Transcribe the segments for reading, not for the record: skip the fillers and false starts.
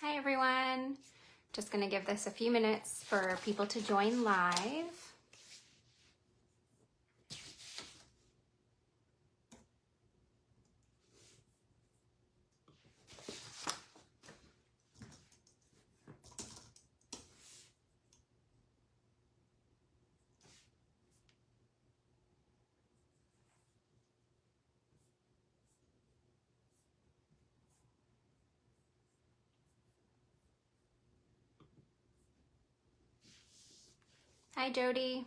Hi everyone. Just gonna give this a few minutes for people to join live. Hi Jody.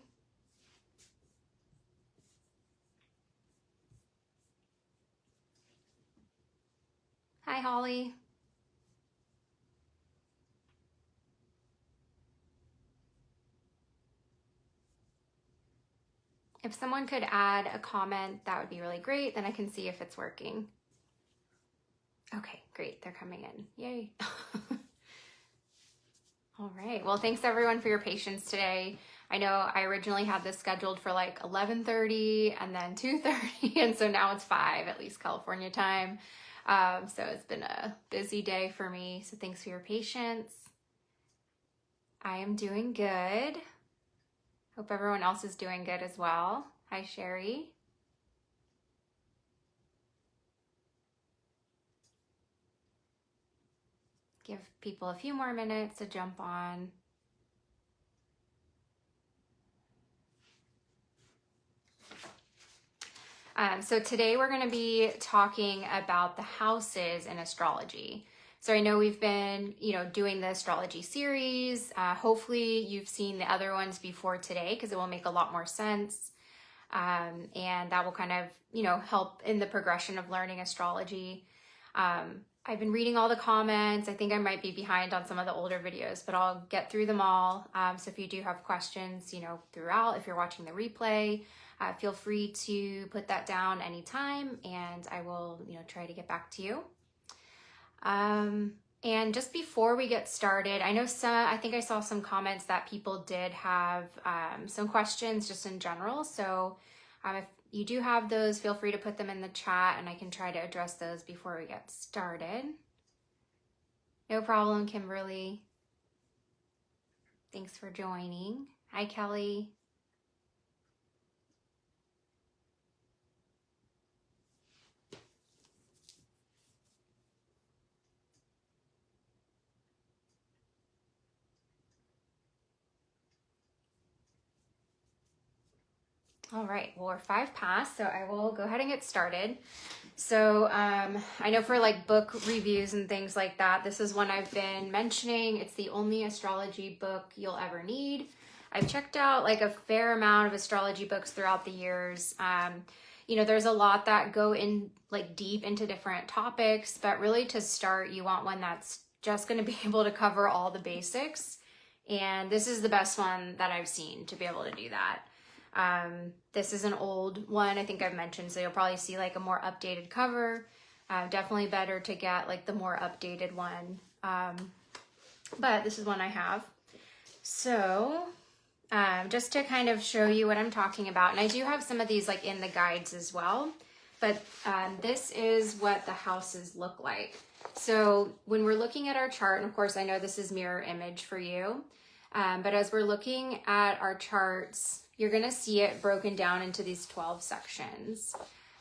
Hi Holly. If someone could add a comment, that would be really great. Then I can see if it's working. Okay, great. They're coming in. Yay. All right. Well, thanks everyone for your patience today. I know I originally had this scheduled for like 11:30 and then 2:30, and so now it's 5, at least California time. So it's been a busy day for me. So thanks for your patience. I am doing good. Hope everyone else is doing good as well. Hi, Sherry. Give people a few more minutes to jump on. So today we're going to be talking about the houses in astrology. So I know we've been, doing the astrology series. Hopefully you've seen the other ones before today because it will make a lot more sense. And that will kind of, help in the progression of learning astrology. I've been reading all the comments. I think I might be behind on some of the older videos, but I'll get through them all. So if you do have questions, throughout, if you're watching the replay, feel free to put that down anytime and I will, try to get back to you. And just before we get started, I think I saw some comments that people did have some questions just in general. So if you do have those, feel free to put them in the chat and I can try to address those before we get started. No problem, Kimberly. Thanks for joining. Hi, Kelly. All right, well, we're 5 past, so I will go ahead and get started. So I know for like book reviews and things like that, this is one I've been mentioning. It's the only astrology book you'll ever need. I've checked out like a fair amount of astrology books throughout the years. There's a lot that go in like deep into different topics, but really to start, you want one that's just going to be able to cover all the basics. And this is the best one that I've seen to be able to do that. This is an old one, I think I've mentioned, so you'll probably see like a more updated cover. Definitely better to get like the more updated one. But this is one I have. So just to kind of show you what I'm talking about, and I do have some of these like in the guides as well, but this is what the houses look like. So when we're looking at our chart, and of course I know this is mirror image for you, but as we're looking at our charts, you're going to see it broken down into these 12 sections.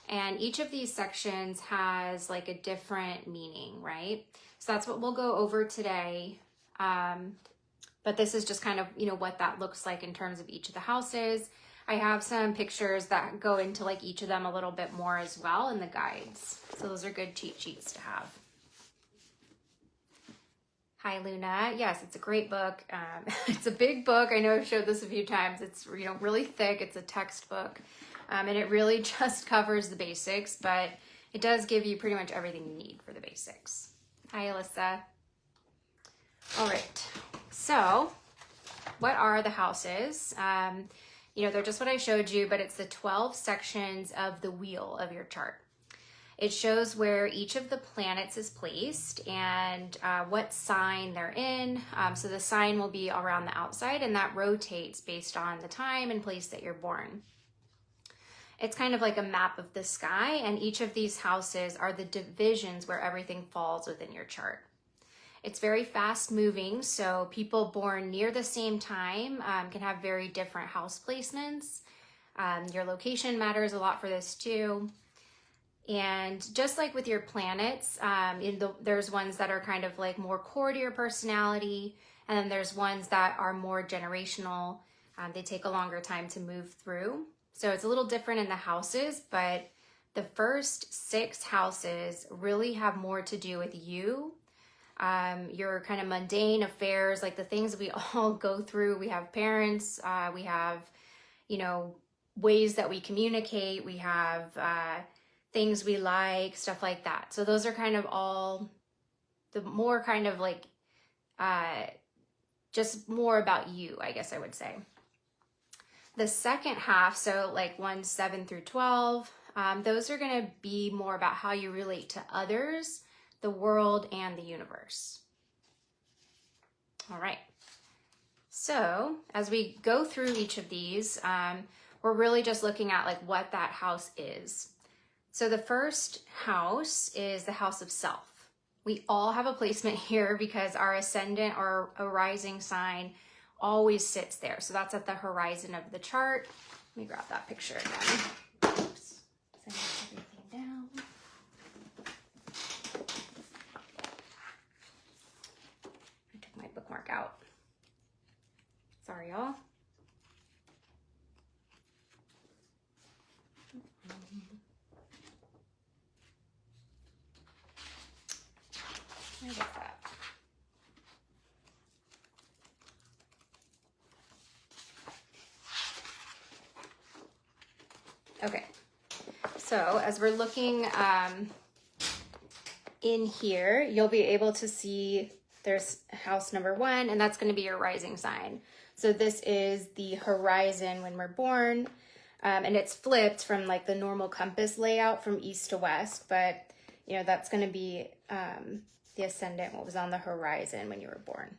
And each of these sections has like a different meaning, right? So that's what we'll go over today. But this is just kind of, what that looks like in terms of each of the houses. I have some pictures that go into like each of them a little bit more as well in the guides. So those are good cheat sheets to have. Hi, Luna. Yes, it's a great book. It's a big book. I know I've showed this a few times. It's, really thick. It's a textbook. And it really just covers the basics, but it does give you pretty much everything you need for the basics. Hi, Alyssa. All right. So what are the houses? They're just what I showed you, but it's the 12 sections of the wheel of your chart. It shows where each of the planets is placed and what sign they're in. So the sign will be around the outside and that rotates based on the time and place that you're born. It's kind of like a map of the sky, and each of these houses are the divisions where everything falls within your chart. It's very fast moving, so people born near the same time can have very different house placements. Your location matters a lot for this too. And just like with your planets, there's ones that are kind of like more core to your personality, and then there's ones that are more generational. They take a longer time to move through. So it's a little different in the houses, but the first 6 houses really have more to do with you. Your kind of mundane affairs, like the things we all go through. We have parents, we have, ways that we communicate, we have things we like, stuff like that. So those are kind of all the more kind of like just more about you, I guess I would say. The second half, so like 1, 7 through 12, those are going to be more about how you relate to others, the world, and the universe. All right. So as we go through each of these, we're really just looking at like what that house is. So the first house is the house of self. We all have a placement here because our ascendant or a rising sign always sits there. So that's at the horizon of the chart. Let me grab that picture again. Oops. Send everything down. I took my bookmark out. Sorry, y'all. Where was that? Okay, so as we're looking in here, you'll be able to see there's house number 1, and that's going to be your rising sign. So this is the horizon when we're born, and it's flipped from like the normal compass layout from east to west, but that's going to be the ascendant, what was on the horizon when you were born.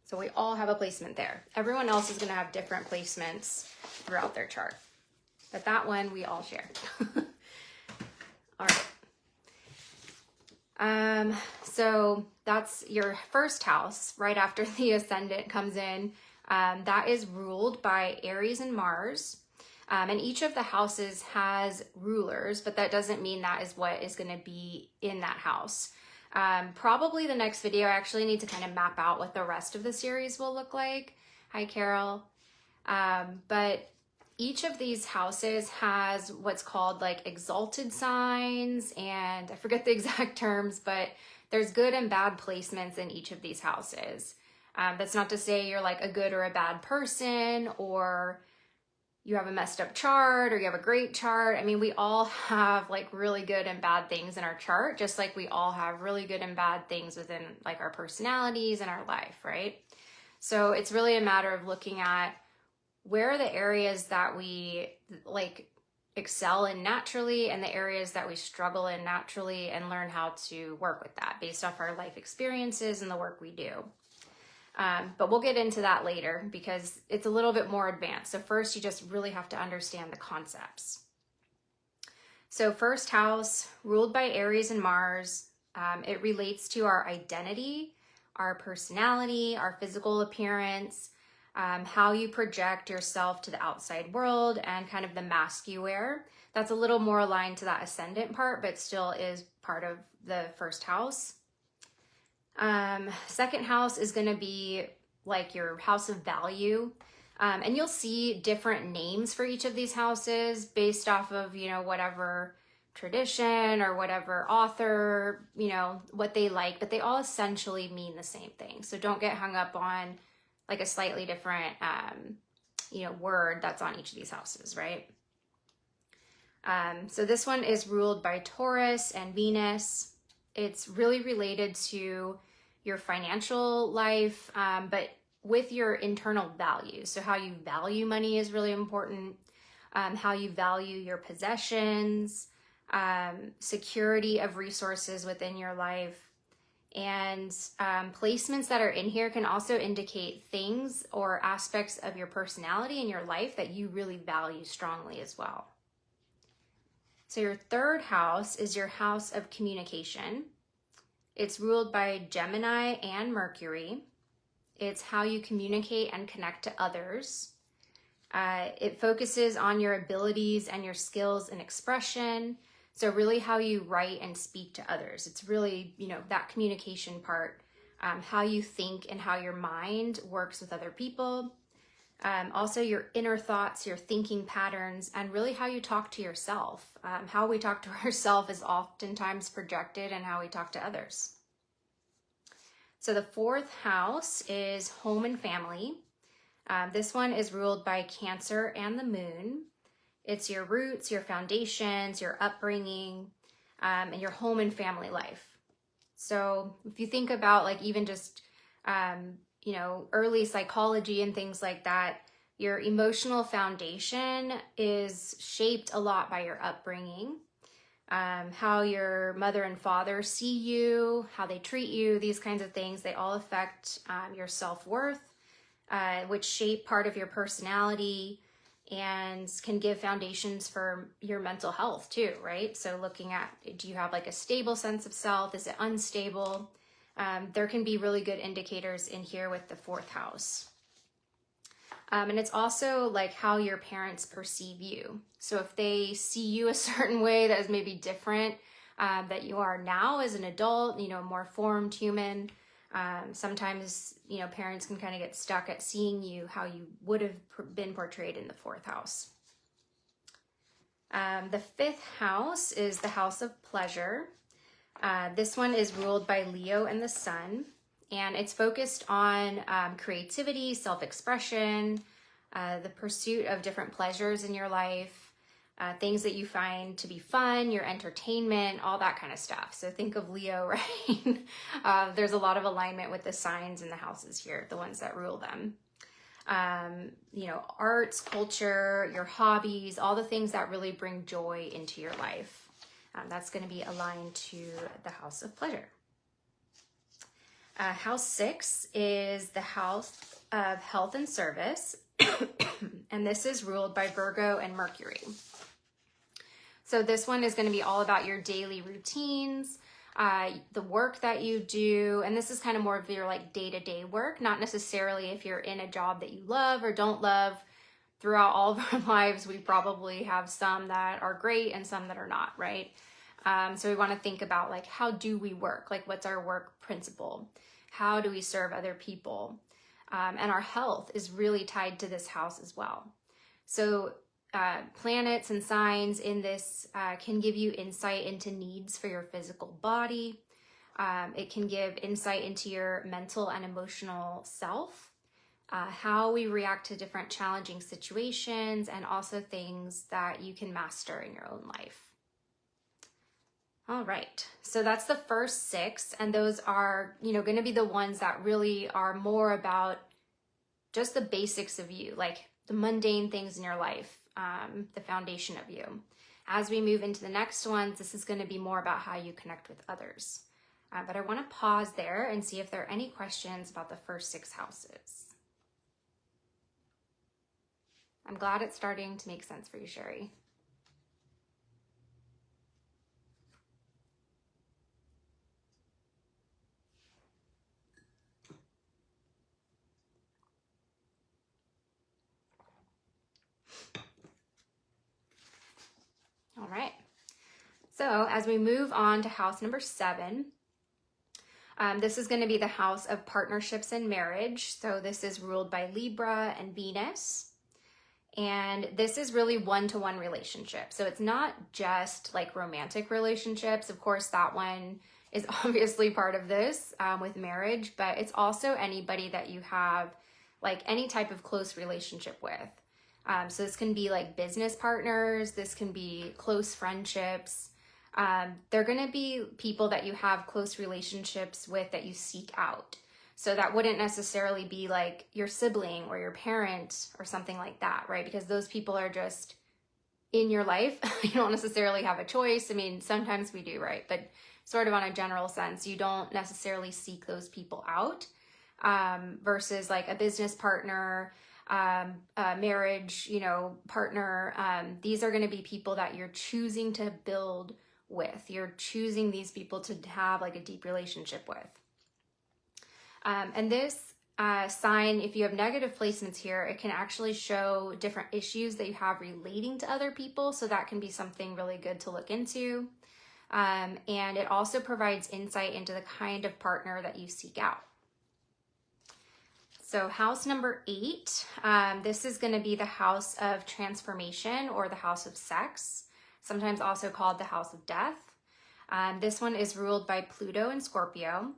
So we all have a placement there. Everyone else is going to have different placements throughout their chart, but that one we all share. All right. So that's your first house right after the ascendant comes in. That is ruled by Aries and Mars. And each of the houses has rulers, but that doesn't mean that is what is going to be in that house. Probably the next video, I actually need to kind of map out what the rest of the series will look like. Hi, Carol. But each of these houses has what's called like exalted signs, and I forget the exact terms, but there's good and bad placements in each of these houses. That's not to say you're like a good or a bad person, or you have a messed up chart, or you have a great chart. I mean, we all have like really good and bad things in our chart, just like we all have really good and bad things within like our personalities and our life, right? So it's really a matter of looking at where are the areas that we like excel in naturally and the areas that we struggle in naturally, and learn how to work with that based off our life experiences and the work we do. But we'll get into that later because it's a little bit more advanced. So first, you just really have to understand the concepts. So first house, ruled by Aries and Mars, it relates to our identity, our personality, our physical appearance, how you project yourself to the outside world, and kind of the mask you wear. That's a little more aligned to that ascendant part, but still is part of the first house. Second house is going to be like your house of value. And you'll see different names for each of these houses based off of, whatever tradition or whatever author, what they like, but they all essentially mean the same thing. So don't get hung up on like a slightly different, word that's on each of these houses, right? So this one is ruled by Taurus and Venus. It's really related to your financial life, but with your internal values. So how you value money is really important. How you value your possessions, security of resources within your life. And placements that are in here can also indicate things or aspects of your personality and your life that you really value strongly as well. So your third house is your house of communication. It's ruled by Gemini and Mercury. It's how you communicate and connect to others. It focuses on your abilities and your skills and expression. So really how you write and speak to others. It's really, that communication part, how you think and how your mind works with other people. Also your inner thoughts, your thinking patterns, and really how you talk to yourself. How we talk to ourselves is oftentimes projected in how we talk to others. So the 4th house is home and family. This one is ruled by Cancer and the moon. It's your roots, your foundations, your upbringing, and your home and family life. So if you think about like even just, early psychology and things like that, your emotional foundation is shaped a lot by your upbringing. How your mother and father see you, how they treat you, these kinds of things, they all affect your self-worth, which shape part of your personality and can give foundations for your mental health too, right? So looking at, do you have like a stable sense of self? Is it unstable? There can be really good indicators in here with the 4th house. And it's also like how your parents perceive you. So if they see you a certain way that is maybe different that you are now as an adult, more formed human, sometimes, parents can kind of get stuck at seeing you how you would have been portrayed in the 4th house. The 5th house is the house of pleasure. This one is ruled by Leo and the sun, and it's focused on creativity, self-expression, the pursuit of different pleasures in your life, things that you find to be fun, your entertainment, all that kind of stuff. So think of Leo, right? There's a lot of alignment with the signs and the houses here, the ones that rule them. Arts, culture, your hobbies, all the things that really bring joy into your life. That's going to be aligned to the house of pleasure. House 6 is the house of health and service, and this is ruled by Virgo and Mercury. So this one is going to be all about your daily routines, the work that you do, and this is kind of more of your like day-to-day work, not necessarily if you're in a job that you love or don't love. Throughout all of our lives, we probably have some that are great and some that are not, right? So we want to think about like, how do we work? Like, what's our work principle? How do we serve other people? And our health is really tied to this house as well. So planets and signs in this can give you insight into needs for your physical body. It can give insight into your mental and emotional self, how we react to different challenging situations, and also things that you can master in your own life. All right, so that's the first 6, and those are, going to be the ones that really are more about just the basics of you, like the mundane things in your life, the foundation of you. As we move into the next ones, this is going to be more about how you connect with others. But I want to pause there and see if there are any questions about the first 6 houses. I'm glad it's starting to make sense for you, Sherry. All right. So as we move on to house number 7, this is going to be the house of partnerships and marriage. So this is ruled by Libra and Venus. And this is really one-to-one relationship. So it's not just like romantic relationships. Of course, that one is obviously part of this with marriage, but it's also anybody that you have like any type of close relationship with. So this can be like business partners. This can be close friendships. They're going to be people that you have close relationships with that you seek out. So that wouldn't necessarily be like your sibling or your parent or something like that, right? Because those people are just in your life. You don't necessarily have a choice. I mean, sometimes we do, right? But sort of on a general sense, you don't necessarily seek those people out versus like a business partner, a marriage, partner. These are going to be people that you're choosing to build with. You're choosing these people to have like a deep relationship with. And this sign, if you have negative placements here, it can actually show different issues that you have relating to other people. So that can be something really good to look into. And it also provides insight into the kind of partner that you seek out. So house number 8, this is going to be the house of transformation or the house of sex, sometimes also called the house of death. This one is ruled by Pluto and Scorpio.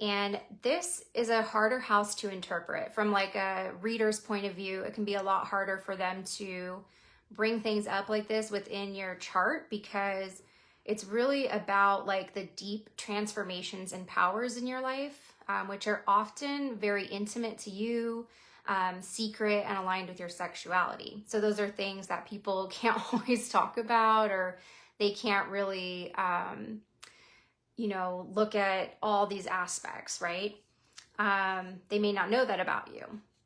And this is a harder house to interpret. From like a reader's point of view, it can be a lot harder for them to bring things up like this within your chart, because it's really about like the deep transformations and powers in your life, which are often very intimate to you, secret, and aligned with your sexuality. So those are things that people can't always talk about, or they can't really look at all these aspects, right? They may not know that about you,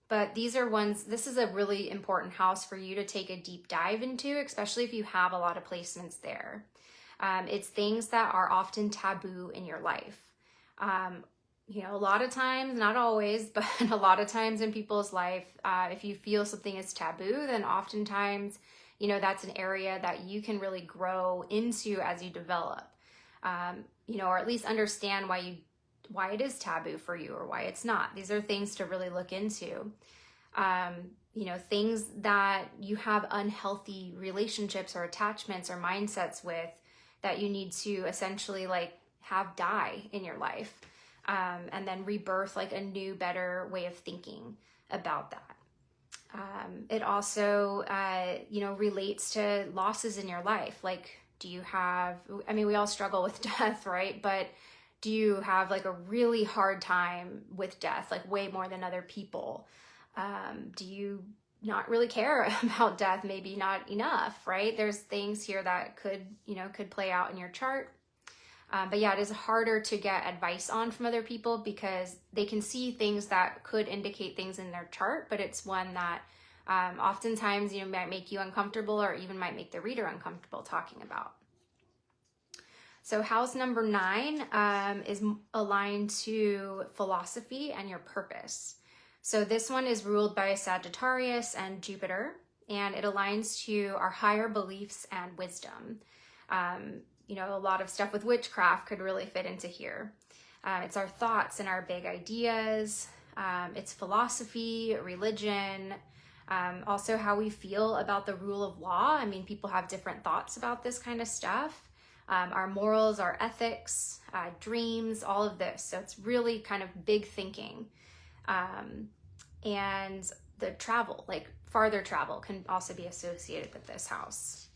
but this is a really important house for you to take a deep dive into, especially if you have a lot of placements there. It's things that are often taboo in your life. A lot of times, not always, but a lot of times in people's life, if you feel something is taboo, then oftentimes, that's an area that you can really grow into as you develop. Or at least understand why it is taboo for you or why it's not. These are things to really look into. Things that you have unhealthy relationships or attachments or mindsets with that you need to essentially like have die in your life, and then rebirth like a new, better way of thinking about that. It also, relates to losses in your life. Like, we all struggle with death, right? But do you have like a really hard time with death, like way more than other people? Do you not really care about death? Maybe not enough, right? There's things here that could play out in your chart. But yeah, it is harder to get advice on from other people because they can see things that could indicate things in their chart, but it's one that oftentimes, might make you uncomfortable or even might make the reader uncomfortable talking about. So house number 9 is aligned to philosophy and your purpose. So this one is ruled by Sagittarius and Jupiter, and it aligns to our higher beliefs and wisdom. A lot of stuff with witchcraft could really fit into here. It's our thoughts and our big ideas. It's philosophy, religion, also how we feel about the rule of law. People have different thoughts about this kind of stuff. Our morals, our ethics, dreams, all of this. So it's really kind of big thinking. And the travel, like farther travel, can also be associated with this house.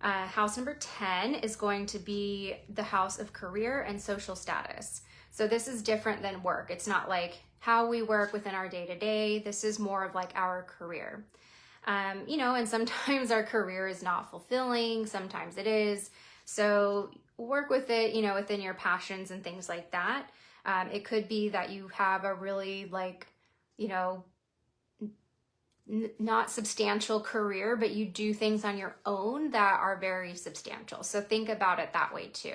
House number 10 is going to be the house of career and social status. So this is different than work. It's not like how we work within our day-to-day. This is more of like our career. And sometimes our career is not fulfilling. Sometimes it is. So work with it, within your passions and things like that. It could be that you have a really not substantial career, but you do things on your own that are very substantial. So think about it that way too.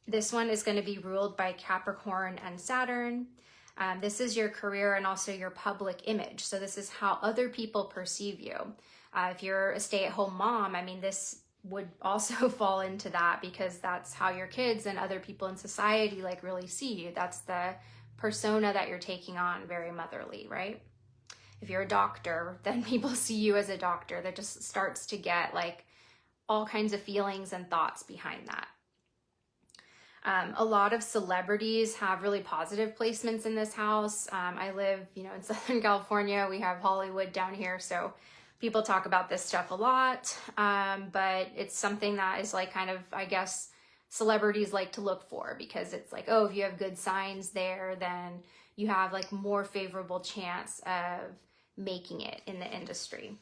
This one is going to be ruled by Capricorn and Saturn. This is your career and also your public image. So this is how other people perceive you. If you're a stay-at-home mom, this would also fall into that, because that's how your kids and other people in society really see you. That's the persona that you're taking on, very motherly, right? If you're a doctor, then people see you as a doctor. That just starts to get all kinds of feelings and thoughts behind that. A lot of celebrities have really positive placements in this house. I live, in Southern California. We have Hollywood down here, so people talk about this stuff a lot. But it's something that is celebrities like to look for, because it's if you have good signs there, then you have more favorable chance of making it in the industry.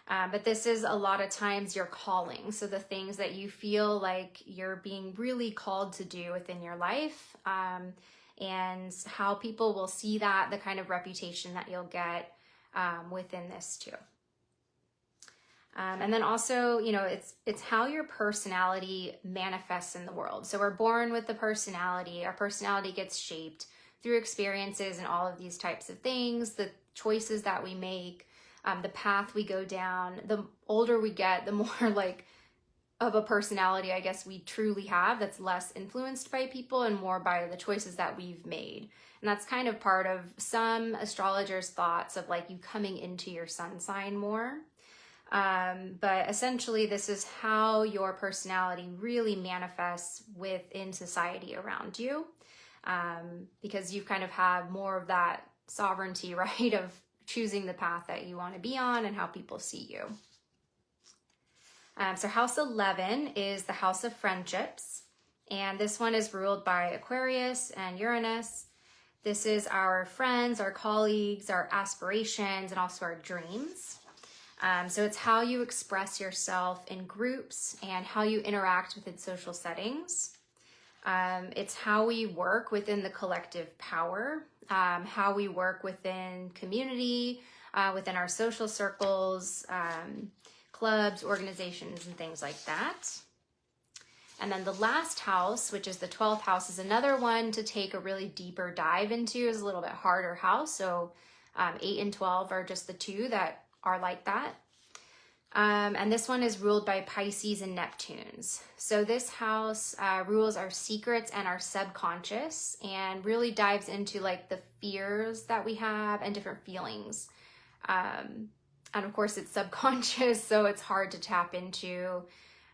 But this is a lot of times your calling. So the things that you feel like you're being really called to do within your life, and how people will see that, the kind of reputation that you'll get within this too. And then also, you know, it's how your personality manifests in the world. So we're born with the personality. Our personality gets shaped through experiences and all of these types of things, the choices that we make, the path we go down. The older we get, the more like of a personality, I guess, we truly have, that's less influenced by people and more by the choices that we've made. And that's kind of part of some astrologers' thoughts of like you coming into your sun sign more. But essentially, this is how your personality really manifests within society around you, because you kind of have more of that sovereignty, right, of choosing the path that you want to be on and how people see you. So house 11 is the house of friendships, and this one is ruled by Aquarius and Uranus. This is our friends, our colleagues, our aspirations, and also our dreams. So it's how you express yourself in groups and how you interact within social settings. It's how we work within the collective power, how we work within community, within our social circles, clubs, organizations, and things like that. And then the last house, which is the 12th house, is another one to take a really deeper dive into. Is a little bit harder house. So 8 and 12 are just the two that are like that. And this one is ruled by Pisces and Neptunes. So this house rules our secrets and our subconscious and really dives into like the fears that we have and different feelings. And of course it's subconscious, so it's hard to tap into.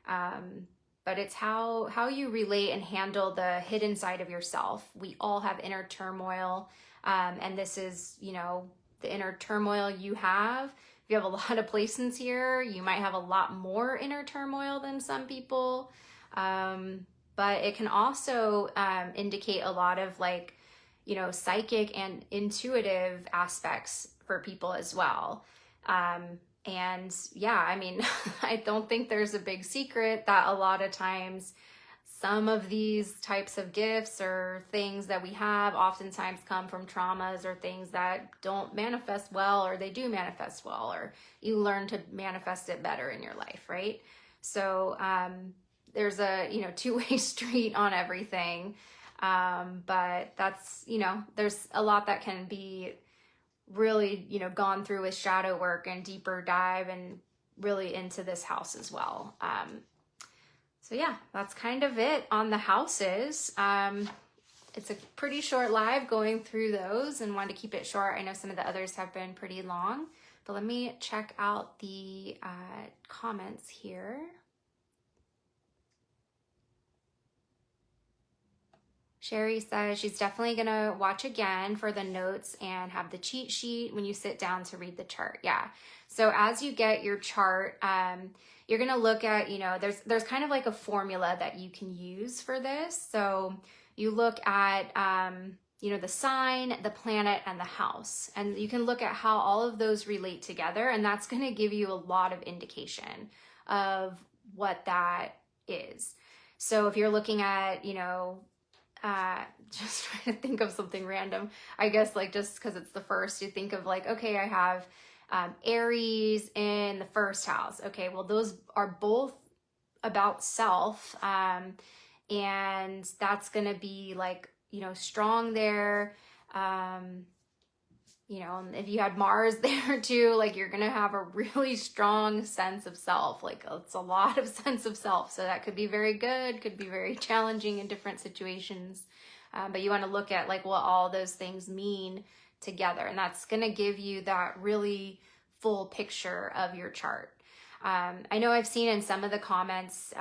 But it's how you relate and handle the hidden side of yourself. We all have inner turmoil. And this is, you know, the inner turmoil you have. If you have a lot of placements here, you might have a lot more inner turmoil than some people. But it can also indicate a lot of like, you know, psychic and intuitive aspects for people as well. And yeah, I mean, I don't think there's a big secret that a lot of times some of these types of gifts or things that we have oftentimes come from traumas or things that don't manifest well, or they do manifest well, or you learn to manifest it better in your life, right? So there's a, you know, two-way street on everything. But that's, you know, there's a lot that can be really, you know, gone through with shadow work and deeper dive and really into this house as well. So yeah, that's kind of it on the houses. It's a pretty short live going through those and wanted to keep it short. I know some of the others have been pretty long, but let me check out the comments here. Sherry says she's definitely going to watch again for the notes and have the cheat sheet when you sit down to read the chart. Yeah. So as you get your chart, you're going to look at, you know, there's kind of like a formula that you can use for this. So you look at, you know, the sign, the planet, and the house. And you can look at how all of those relate together. And that's going to give you a lot of indication of what that is. So if you're looking at, you know, just trying to think of something random, I guess, like just because it's the first, you think of like, okay, I have Aries in the first house. Okay, well, those are both about self, and that's going to be like, you know, strong there. You know, and if you had Mars there too, like you're going to have a really strong sense of self. Like it's a lot of sense of self. So that could be very good, could be very challenging in different situations. But you want to look at like what all those things mean together. And that's going to give you that really full picture of your chart. I know I've seen in some of the comments,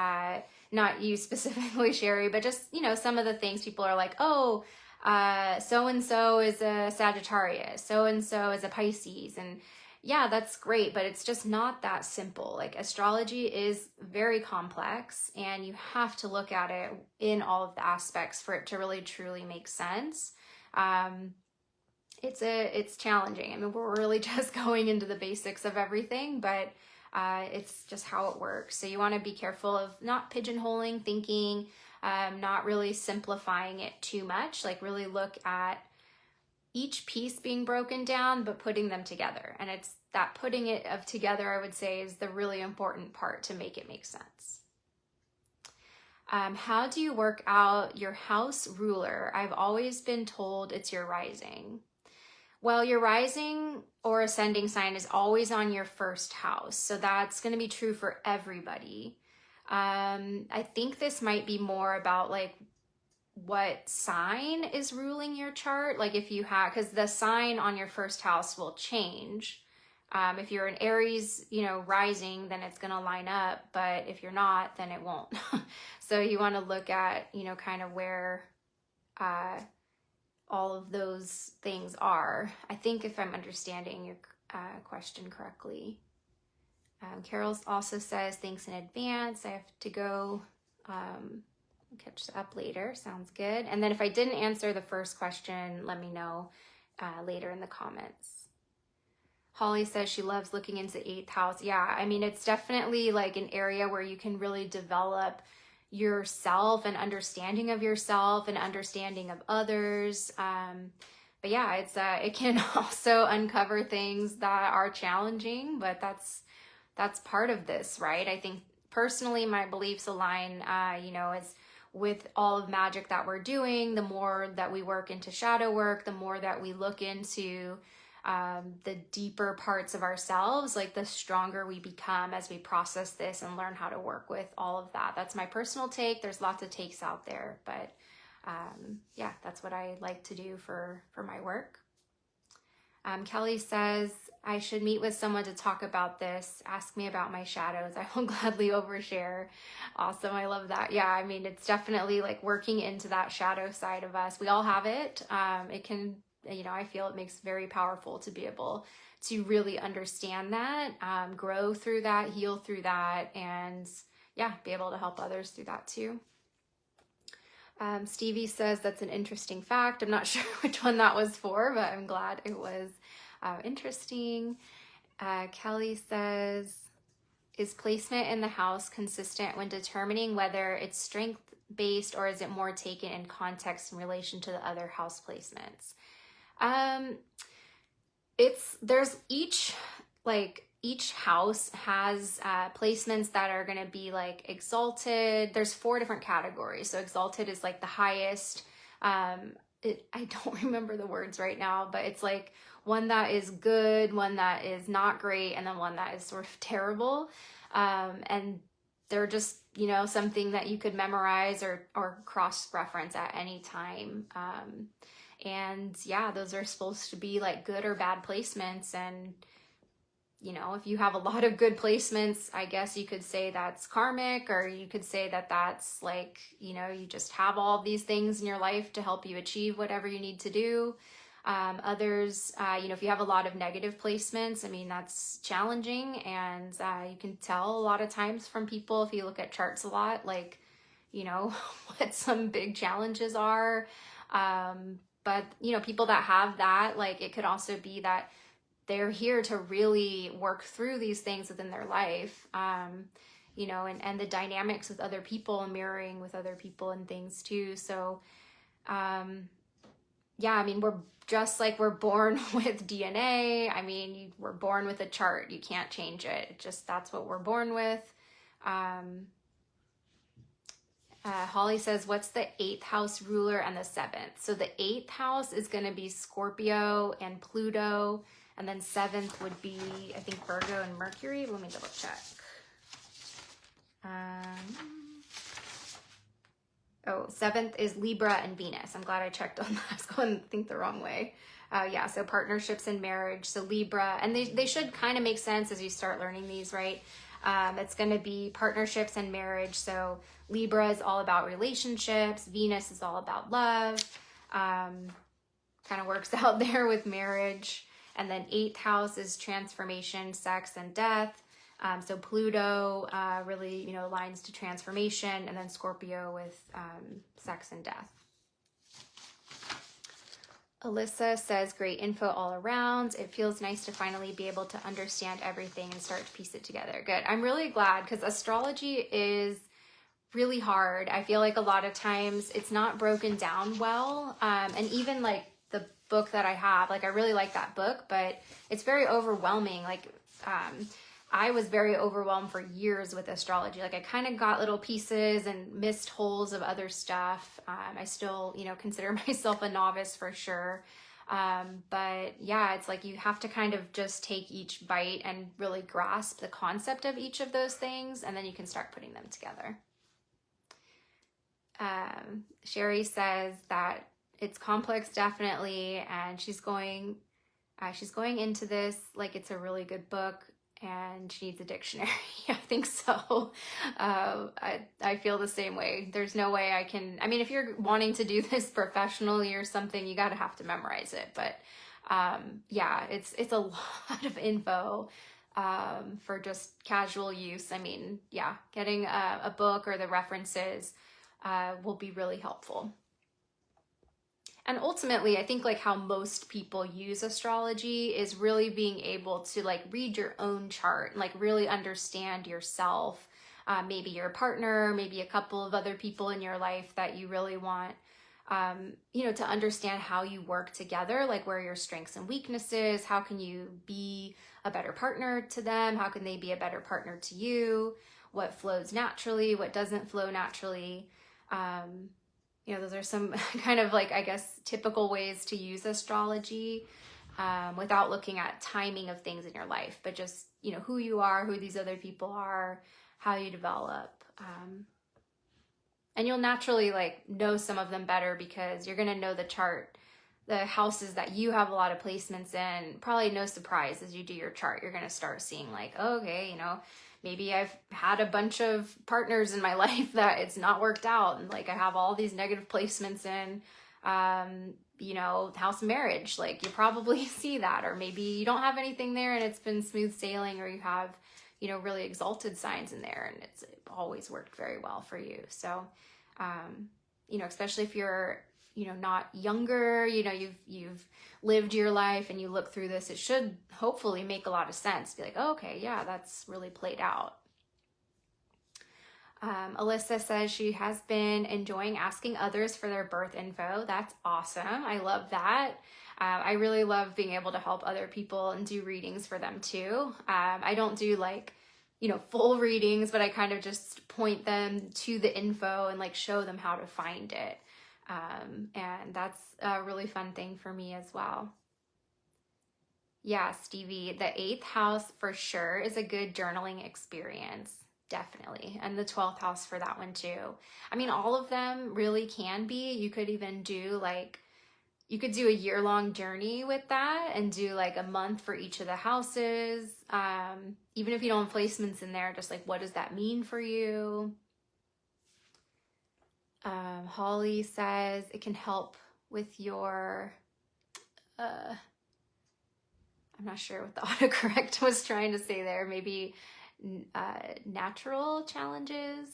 not you specifically, Sherry, but just, you know, some of the things people are like, oh, so-and-so is a Sagittarius, so-and-so is a Pisces. And yeah, that's great, but it's just not that simple. Like astrology is very complex and you have to look at it in all of the aspects for it to really truly make sense. It's challenging. I mean, we're really just going into the basics of everything, but it's just how it works. So you want to be careful of not pigeonholing thinking, not really simplifying it too much, like really look at each piece being broken down, but putting them together. And that putting it together, I would say, is the really important part to make it make sense. How do you work out your house ruler? I've always been told it's your rising. Well, your rising or ascending sign is always on your first house. So that's going to be true for everybody. I think this might be more about like what sign is ruling your chart. Like if you have, because the sign on your first house will change. If you're an Aries, rising, then it's going to line up. But if you're not, then it won't. So you want to look at, kind of where all of those things are. I think if I'm understanding your question correctly. Carol also says, thanks in advance. I have to go catch up later. Sounds good. And then if I didn't answer the first question, let me know later in the comments. Holly says she loves looking into 8th house. Yeah, I mean, it's definitely like an area where you can really develop yourself and understanding of yourself and understanding of others. But yeah, it can also uncover things that are challenging, but that's part of this, right? I think personally my beliefs align, as with all of magic that we're doing. The more that we work into shadow work, the more that we look into the deeper parts of ourselves, like the stronger we become as we process this and learn how to work with all of that. That's my personal take. There's lots of takes out there, but yeah, that's what I like to do for my work. Kelly says, I should meet with someone to talk about this. Ask me about my shadows. I will gladly overshare. Awesome. I love that. Yeah, I mean, it's definitely like working into that shadow side of us. We all have it. It can, I feel it makes very powerful to be able to really understand that, grow through that, heal through that, and yeah, be able to help others through that too. Stevie says that's an interesting fact. I'm not sure which one that was for, but I'm glad it was interesting. Kelly says, is placement in the house consistent when determining whether it's strength-based or is it more taken in context in relation to the other house placements? There's each house has placements that are going to be like exalted. There's 4 different categories. So exalted is like the highest. I don't remember the words right now, but it's like one that is good, one that is not great, and then one that is sort of terrible. And they're just, something that you could memorize or cross-reference at any time. And yeah, those are supposed to be like good or bad placements. And if you have a lot of good placements, I guess you could say that's karmic, or you could say that that's like, you just have all these things in your life to help you achieve whatever you need to do. Others, if you have a lot of negative placements, I mean, that's challenging. And you can tell a lot of times from people, if you look at charts a lot, like, what some big challenges are. But, people that have that, like, it could also be that they're here to really work through these things within their life, and the dynamics with other people and mirroring with other people and things too. So, yeah, I mean, we're just like we're born with DNA. I mean, we're born with a chart. You can't change it. That's what we're born with. Holly says, what's the 8th house ruler and the 7th? So the 8th house is going to be Scorpio and Pluto. And then 7th would be, I think, Virgo and Mercury. Let me double check. 7th is Libra and Venus. I'm glad I checked on that. I was going to think the wrong way. Yeah, so partnerships and marriage. So Libra, and they should kind of make sense as you start learning these, right? It's going to be partnerships and marriage. So Libra is all about relationships. Venus is all about love. Kind of works out there with marriage. And then 8th house is transformation, sex, and death. So Pluto really, aligns to transformation, and then Scorpio with sex and death. Alyssa says, great info all around. It feels nice to finally be able to understand everything and start to piece it together. Good. I'm really glad, because astrology is really hard. I feel like a lot of times it's not broken down well. And even like book that I have. Like, I really like that book, but it's very overwhelming. Like, I was very overwhelmed for years with astrology. Like, I kind of got little pieces and missed holes of other stuff. I still, you know, consider myself a novice for sure. But yeah, it's like you have to kind of just take each bite and really grasp the concept of each of those things, and then you can start putting them together. Sherry says that it's complex, definitely, and she's going into this like it's a really good book, and she needs a dictionary. I think so. I feel the same way. There's no way I can, I mean, if you're wanting to do this professionally or something, you gotta have to memorize it. But yeah, it's a lot of info for just casual use. I mean, yeah, getting a book or the references will be really helpful. And ultimately, I think like how most people use astrology is really being able to like read your own chart, like really understand yourself, maybe your partner, maybe a couple of other people in your life that you really want, you know, to understand how you work together, like where your strengths and weaknesses, how can you be a better partner to them? How can they be a better partner to you? What flows naturally, what doesn't flow naturally? You know, those are some kind of like, I guess, typical ways to use astrology without looking at timing of things in your life, but just, you know, who you are, who these other people are, how you develop. And you'll naturally like know some of them better because you're going to know the chart, the houses that you have a lot of placements in. Probably no surprise as you do your chart, you're going to start seeing like, oh, okay, you know, maybe I've had a bunch of partners in my life that it's not worked out. And like, I have all these negative placements in, you know, house marriage. Like you probably see that, or maybe you don't have anything there and it's been smooth sailing, or you have, you know, really exalted signs in there and it's always worked very well for you. So, you know, especially if you're, you know, not younger, you know, you've lived your life and you look through this, it should hopefully make a lot of sense. Be like, oh, okay, yeah, that's really played out. Alyssa says she has been enjoying asking others for their birth info. That's awesome. I love that. I really love being able to help other people and do readings for them too. I don't do like, you know, full readings, but I kind of just point them to the info and like show them how to find it. And that's a really fun thing for me as well. Yeah, Stevie, the 8th house for sure is a good journaling experience. Definitely. And the 12th house for that one too. I mean, all of them really can be. You could even do like, you could do a year-long journey with that and do like a month for each of the houses. Even if you don't have placements in there, just like, what does that mean for you? Holly says it can help with your, I'm not sure what the autocorrect was trying to say there. Maybe natural challenges.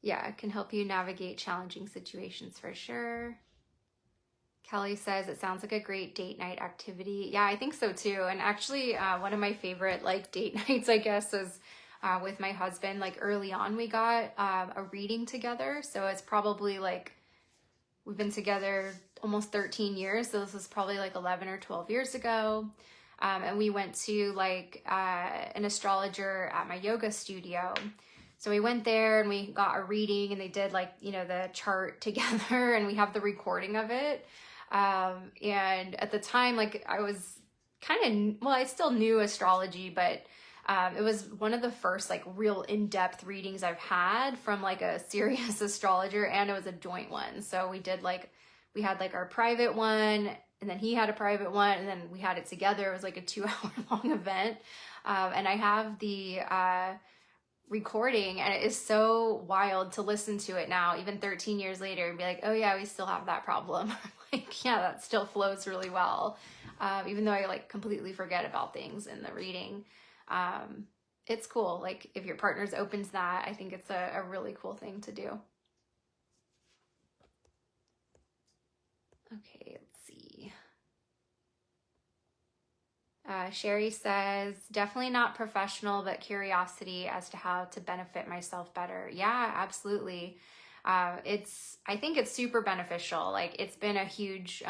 Yeah, it can help you navigate challenging situations for sure. Kelly says it sounds like a great date night activity. Yeah, I think so too. And actually, one of my favorite like date nights, I guess, is with my husband. Like early on, we got a reading together. So it's probably like, we've been together almost 13 years. So this was probably like 11 or 12 years ago. And we went to like an astrologer at my yoga studio. So we went there and we got a reading and they did like, you know, the chart together and we have the recording of it. And at the time, like I was kind of, well, I still knew astrology, but it was one of the first like real in-depth readings I've had from like a serious astrologer, and it was a joint one. So we did like, we had like our private one and then he had a private one and then we had it together. It was like a 2-hour long event. And I have the recording and it is so wild to listen to it now, even 13 years later, and be like, oh yeah, we still have that problem. Like, yeah, that still flows really well. Even though I like completely forget about things in the reading. It's cool. Like if your partner's open to that, I think it's a really cool thing to do. Okay, let's see. Sherry says, definitely not professional, but curiosity as to how to benefit myself better. Yeah, absolutely. I think it's super beneficial. Like it's been a huge,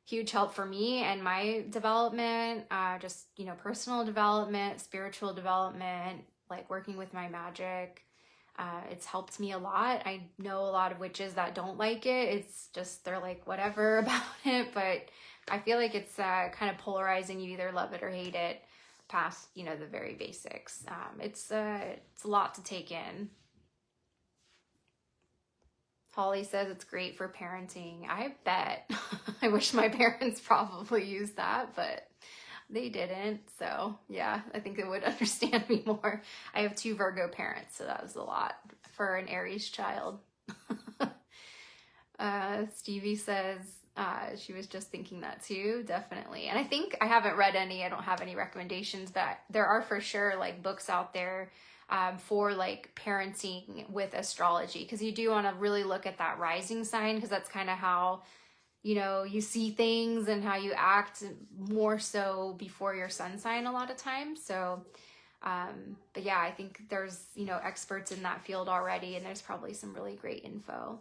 huge help for me and my development, just, you know, personal development, spiritual development, like working with my magic. It's helped me a lot. I know a lot of witches that don't like it. It's just, they're like, whatever about it. But I feel like it's kind of polarizing. You either love it or hate it past, you know, the very basics. It's a lot to take in. Holly says it's great for parenting. I bet. I wish my parents probably used that, but they didn't. So yeah, I think they would understand me more. I have 2 Virgo parents, so that was a lot for an Aries child. Stevie says she was just thinking that too, definitely. And I think I haven't read any, I don't have any recommendations, but there are for sure like books out there for like parenting with astrology, because you do want to really look at that rising sign, because that's kind of how, you know, you see things and how you act more so before your sun sign a lot of times. So, but yeah, I think there's, you know, experts in that field already, and there's probably some really great info.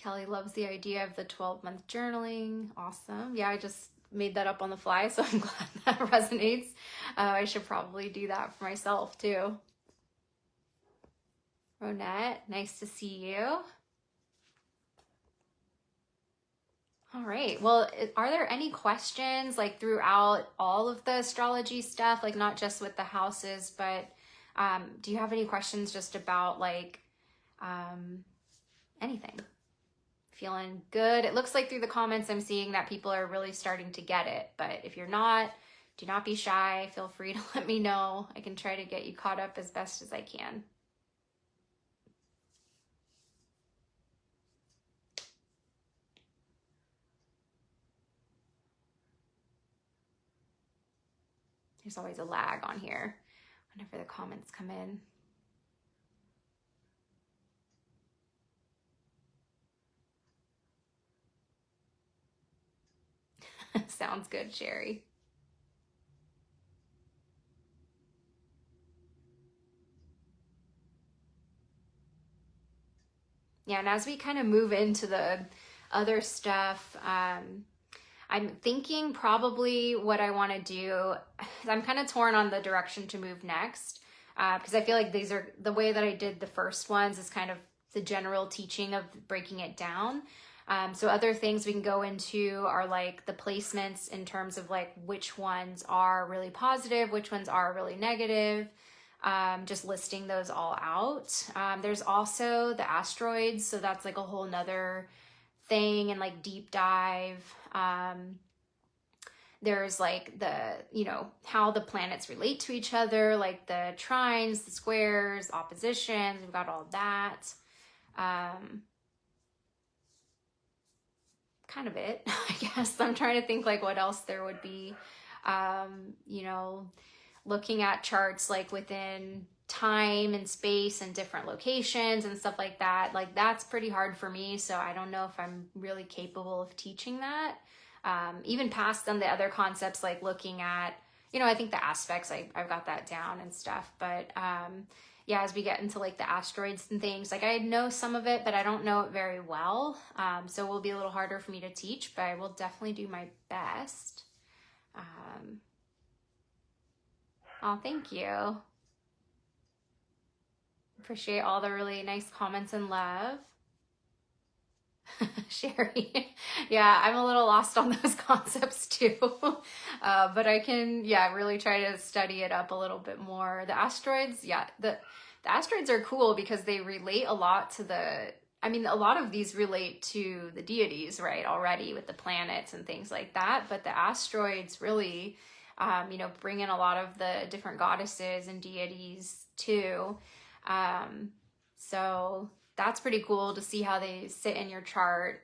Kelly loves the idea of the 12-month journaling. Awesome. Yeah, I just made that up on the fly, so I'm glad that resonates. I should probably do that for myself too. Ronette, nice to see you. All right. Well, are there any questions like throughout all of the astrology stuff, like not just with the houses, but do you have any questions just about like anything? Feeling good? It looks like through the comments I'm seeing that people are really starting to get it, but if you're not, do not be shy. Feel free to let me know. I can try to get you caught up as best as I can. There's always a lag on here whenever the comments come in. Sounds good, Sherry. Yeah, and as we kind of move into the other stuff, I'm thinking probably what I want to do, I'm kind of torn on the direction to move next, because I feel like these are, the way that I did the first ones is kind of the general teaching of breaking it down. So other things we can go into are like the placements in terms of like which ones are really positive, which ones are really negative, just listing those all out. There's also the asteroids, so that's like a whole nother thing and like deep dive. There's like the, you know, how the planets relate to each other, like the trines, the squares, oppositions, we've got all that. Kind of it, I guess. I'm trying to think like what else there would be. You know, looking at charts like within time and space and different locations and stuff like that. Like that's pretty hard for me, so I don't know if I'm really capable of teaching that. Even past some of the other concepts, like looking at, you know, I think the aspects, I've got that down and stuff, but yeah, as we get into like the asteroids and things, like I know some of it, but I don't know it very well. So it will be a little harder for me to teach, but I will definitely do my best. Oh, thank you. Appreciate all the really nice comments and love. Sherry. Yeah, I'm a little lost on those concepts too. But I can, yeah, really try to study it up a little bit more. The asteroids, yeah, the asteroids are cool because they relate a lot to the, I mean, a lot of these relate to the deities, right, already with the planets and things like that. But the asteroids really, you know, bring in a lot of the different goddesses and deities too. So that's pretty cool to see how they sit in your chart.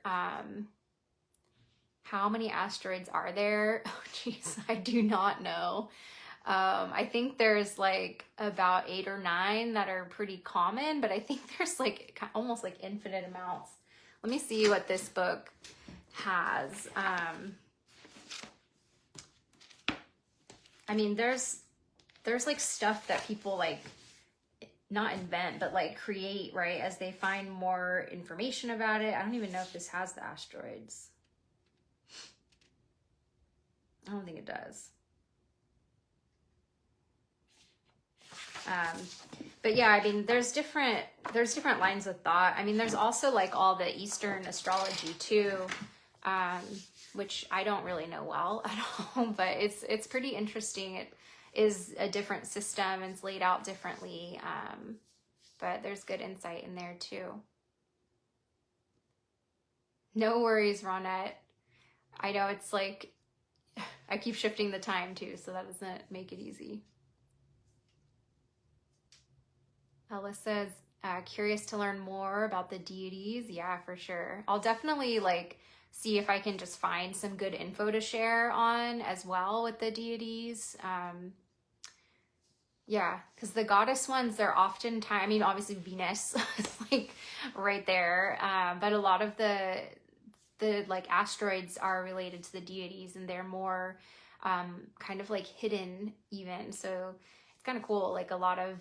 How many asteroids are there? Oh, geez, I do not know. I think there's like about 8 or 9 that are pretty common, but I think there's like almost like infinite amounts. Let me see what this book has. I mean, there's like stuff that people like not invent, but like create, right? As they find more information about it. I don't even know if this has the asteroids. I don't think it does. But yeah, I mean, there's different lines of thought. I mean, there's also like all the Eastern astrology too, which I don't really know well at all, but it's pretty interesting. It is a different system and it's laid out differently, but there's good insight in there too. No worries, Ronette. I know it's like, I keep shifting the time too, so that doesn't make it easy. Alyssa's curious to learn more about the deities. Yeah, for sure. I'll definitely like see if I can just find some good info to share on as well with the deities. Yeah, because the goddess ones, they're oftentimes, I mean, obviously Venus is like right there, but a lot of the like asteroids are related to the deities, and they're more kind of like hidden even. So it's kind of cool. Like a lot of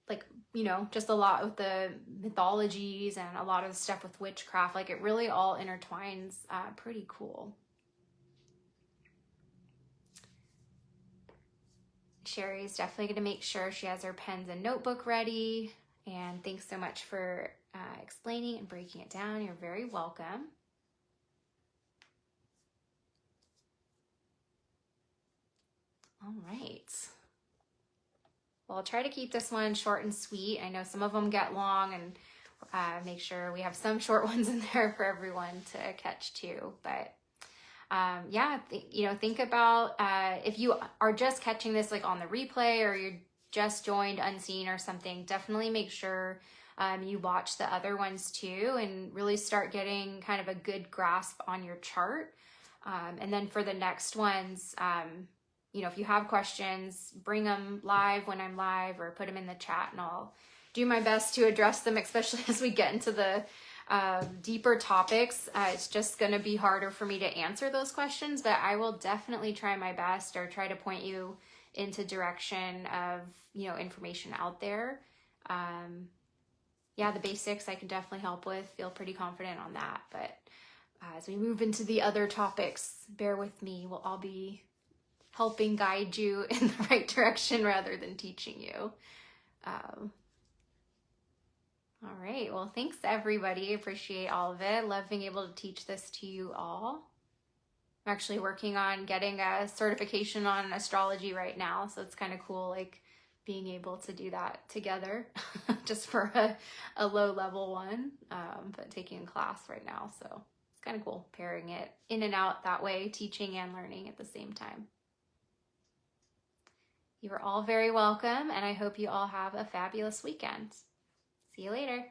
like, you know, just a lot with the mythologies and a lot of the stuff with witchcraft, like it really all intertwines. Pretty cool. Sherry's definitely going to make sure she has her pens and notebook ready. And thanks so much for explaining and breaking it down. You're very welcome. All right. Well, I'll try to keep this one short and sweet. I know some of them get long, and make sure we have some short ones in there for everyone to catch too. But yeah, you know, think about if you are just catching this like on the replay, or you're just joined unseen or something, definitely make sure you watch the other ones too, and really start getting kind of a good grasp on your chart. And then for the next ones, you know, if you have questions, bring them live when I'm live, or put them in the chat, and I'll do my best to address them, especially as we get into the deeper topics. It's just going to be harder for me to answer those questions, but I will definitely try my best, or try to point you into direction of, you know, information out there. Yeah, the basics I can definitely help with. Feel pretty confident on that. But as we move into the other topics, bear with me. We'll all be helping guide you in the right direction rather than teaching you. All right. Well, thanks everybody. Appreciate all of it. Love being able to teach this to you all. I'm actually working on getting a certification on astrology right now. So it's kind of cool, like being able to do that together just for a low level one, but taking a class right now. So it's kind of cool pairing it in and out that way, teaching and learning at the same time. You are all very welcome, and I hope you all have a fabulous weekend. See you later.